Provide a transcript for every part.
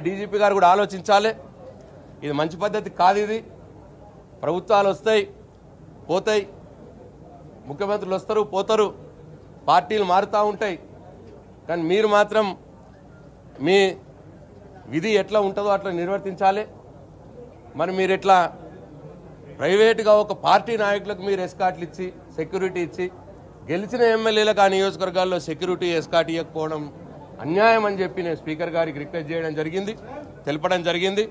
DGP గారు కూడా ఆలోచించాలి. ఇది మంచి పద్ధతి కాదు. ఇది ప్రభుత్వాలు వస్తాయి పోతాయి, ముఖ్యమంత్రులు వస్తారు పోతారు, పార్టీలు మారుతూ ఉంటాయి. కానీ మీరు మాత్రం మీ విధి ఎట్లా ఉంటుందో అట్లా నిర్వర్తించాలి. మరి మీరు ఎట్లా ప్రైవేటుగా ఒక పార్టీ నాయకులకు మీరు ఎస్కాట్లు ఇచ్చి సెక్యూరిటీ ఇచ్చి గెలిచిన ఎమ్మెల్యేలకు ఆ నియోజకవర్గాల్లో సెక్యూరిటీ ఎస్కాట్ ఇవ్వకపోవడం అన్యాయం అని చెప్పి నేను స్పీకర్ గారికి రిక్వెస్ట్ చేయడం జరిగింది, తెలపడం జరిగింది.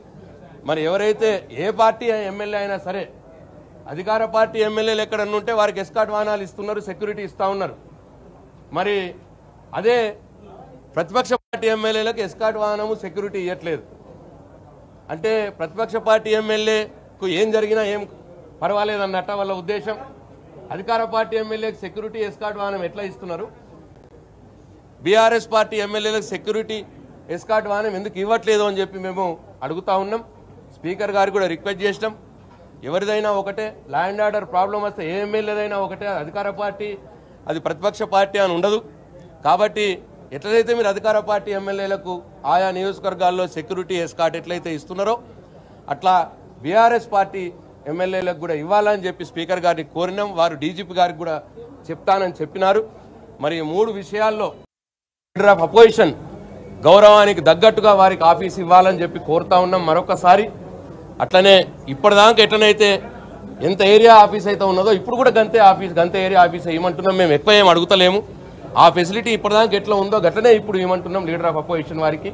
మరి ఎవరైతే ఏ పార్టీ ఎమ్మెల్యే అయినా సరే అధికార పార్టీ ఎమ్మెల్యేలు ఎక్కడన్నా ఉంటే వారికి ఎస్కాట్ వాహనాలు ఇస్తున్నారు, సెక్యూరిటీ ఇస్తూ ఉన్నారు. మరి అదే ప్రతిపక్ష పార్టీ ఎమ్మెల్యేలకు ఎస్కాట్ వాహనము సెక్యూరిటీ ఇవ్వట్లేదు అంటే ప్రతిపక్ష పార్టీ ఎమ్మెల్యేకు ఏం జరిగినా ఏం పర్వాలేదన్నట్ట వాళ్ళ ఉద్దేశం. అధికార పార్టీ ఎమ్మెల్యేకి సెక్యూరిటీ ఎస్కాట్ వాహనం ఎట్లా ఇస్తున్నారు? బీఆర్ఎస్ పార్టీ ఎమ్మెల్యేలకు సెక్యూరిటీ ఎస్కాట్ వాహనం ఎందుకు ఇవ్వట్లేదు అని చెప్పి మేము అడుగుతా ఉన్నాం. స్పీకర్ గారికి కూడా రిక్వెస్ట్ చేసినాం. ఎవరిదైనా ఒకటే, లా అండ్ ఆర్డర్ ప్రాబ్లం వస్తే ఏ ఎమ్మెల్యేదైనా ఒకటే, అధికార పార్టీ అది ప్రతిపక్ష పార్టీ అని ఉండదు. కాబట్టి ఎట్లయితే మీరు అధికార పార్టీ ఎమ్మెల్యేలకు ఆయా నియోజకవర్గాల్లో సెక్యూరిటీ ఎస్కాట్ ఎట్లయితే ఇస్తున్నారో అట్లా బీఆర్ఎస్ పార్టీ ఎమ్మెల్యేలకు కూడా ఇవ్వాలని చెప్పి స్పీకర్ గారిని కోరినాం. వారు డీజీపీ గారికి కూడా చెప్తానని చెప్పినారు. మరి 3 విషయాల్లో లీడర్ ఆఫ్ అపోజిషన్ గౌరవానికి తగ్గట్టుగా వారికి ఆఫీస్ ఇవ్వాలని చెప్పి కోరుతా ఉన్నాం మరొకసారి. అట్లనే ఇప్పటిదాకా ఎట్లనైతే ఎంత ఏరియా ఆఫీస్ అయితే ఉన్నదో ఇప్పుడు కూడా గంతే ఏరియా ఆఫీస్ ఇవ్వమంటున్నాం. మేము ఎక్కువ ఏం అడుగుతలేము. ఆ ఫెసిలిటీ ఇప్పటిదాకా ఎట్లా ఉందో గట్లనే ఇప్పుడు ఇవ్వమంటున్నాం లీడర్ ఆఫ్ అపోజిషన్ వారికి.